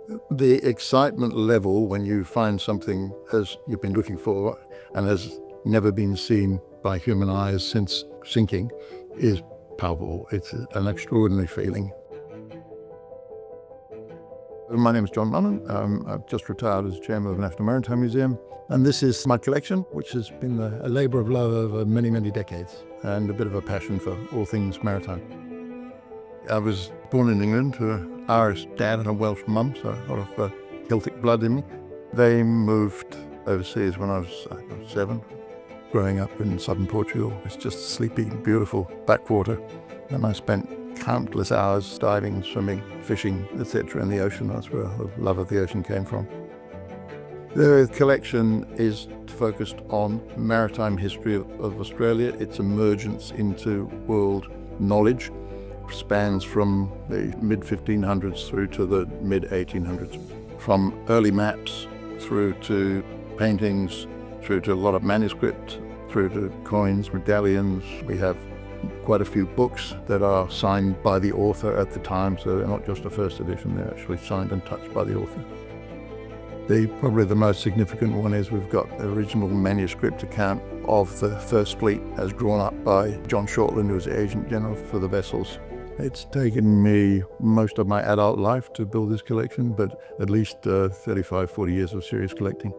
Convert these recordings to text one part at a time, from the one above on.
The excitement level when you find something as you've been looking for and has never been seen by human eyes since sinking is palpable. It's an extraordinary feeling. My name is John Mullen. I've just retired as chairman of the National Maritime Museum, and this is my collection, which has been a labour of love over many, many decades, and a bit of a passion for all things maritime. I was born in England to an Irish dad and a Welsh mum, so a lot of Celtic blood in me. They moved overseas when I was 7. Growing up in southern Portugal, it's just sleepy, beautiful backwater, and I spent countless hours diving, swimming, fishing, etc. in the ocean. That's where the love of the ocean came from. The collection is focused on maritime history of Australia. Its emergence into world knowledge spans from the mid-1500s through to the mid-1800s. From early maps through to paintings, through to a lot of manuscript, through to coins, medallions. We have quite a few books that are signed by the author at the time, so they're not just a first edition, they're actually signed and touched by the author. Probably the most significant one is we've got the original manuscript account of the First Fleet as drawn up by John Shortland, who was the Agent General for the vessels. It's taken me most of my adult life to build this collection, but at least 35, 40 years of serious collecting.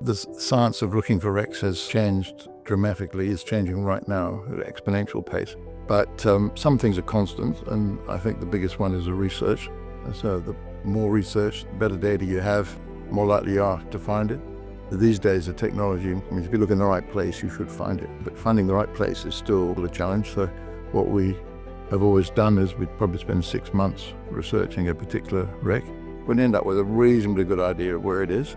The science of looking for wrecks has changed dramatically. It's changing right now at an exponential pace. But some things are constant, and I think the biggest one is the research. So the more research, the better data you have, the more likely you are to find it. These days, the technology, if you look in the right place, you should find it. But finding the right place is still a challenge. So what we have always done is we'd probably spend 6 months researching a particular wreck. We'd end up with a reasonably good idea of where it is.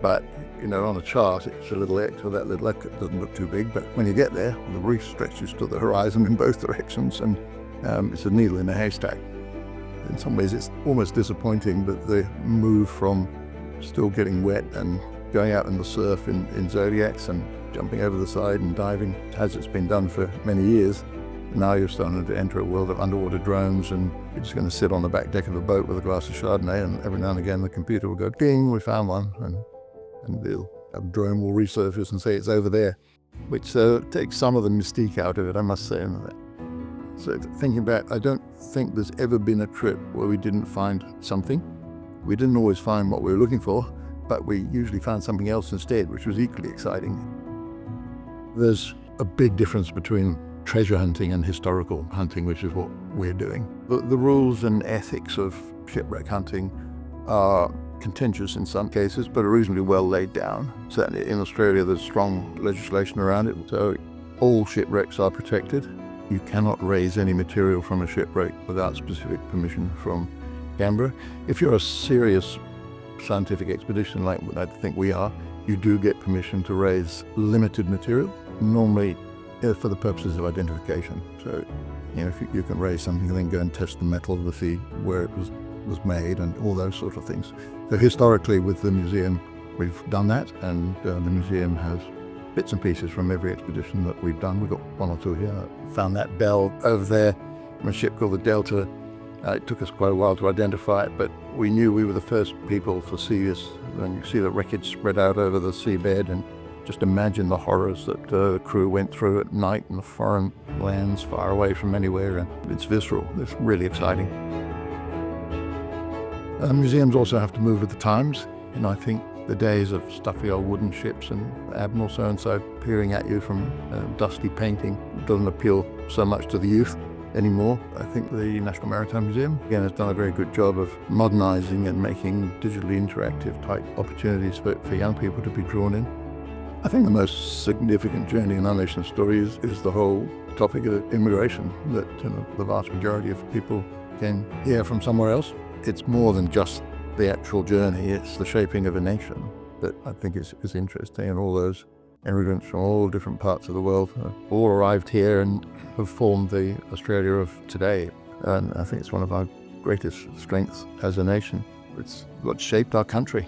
But, on a chart, it's a little X, or that little X doesn't look too big. But when you get there, the reef stretches to the horizon in both directions, and it's a needle in a haystack. In some ways, it's almost disappointing that the move from still getting wet and going out in the surf in zodiacs and jumping over the side and diving, as it's been done for many years, now you're starting to enter a world of underwater drones, and you're just going to sit on the back deck of a boat with a glass of Chardonnay, and every now and again the computer will go, ding, we found one, and a drone will resurface and say it's over there, which takes some of the mystique out of it, I must say. So thinking back, I don't think there's ever been a trip where we didn't find something. We didn't always find what we were looking for, but we usually found something else instead, which was equally exciting. There's a big difference between treasure hunting and historical hunting, which is what we're doing. The rules and ethics of shipwreck hunting are contentious in some cases, but are reasonably well laid down. Certainly in Australia, there's strong legislation around it, so all shipwrecks are protected. You cannot raise any material from a shipwreck without specific permission from Canberra. If you're a serious scientific expedition like I think we are, you do get permission to raise limited material, normally for the purposes of identification. So, if you can raise something and then go and test the metal to see where it was made and all those sort of things. So historically with the museum, we've done that, and the museum has bits and pieces from every expedition that we've done. We've got one or two here. Found that bell over there from a ship called the Delta. It took us quite a while to identify it, but we knew we were the first people to see this. When you see the wreckage spread out over the seabed, and just imagine the horrors that the crew went through at night in the foreign lands far away from anywhere, and it's visceral. It's really exciting. Museums also have to move with the times, and I think the days of stuffy old wooden ships and Admiral so-and-so peering at you from dusty painting doesn't appeal so much to the youth anymore. I think the National Maritime Museum, again, has done a very good job of modernising and making digitally interactive type opportunities for young people to be drawn in. I think the most significant journey in our nation's story is the whole topic of immigration, that the vast majority of people came here from somewhere else. It's more than just the actual journey, it's the shaping of a nation that I think is interesting, and all those immigrants from all different parts of the world all arrived here and have formed the Australia of today. And I think it's one of our greatest strengths as a nation. It's what shaped our country.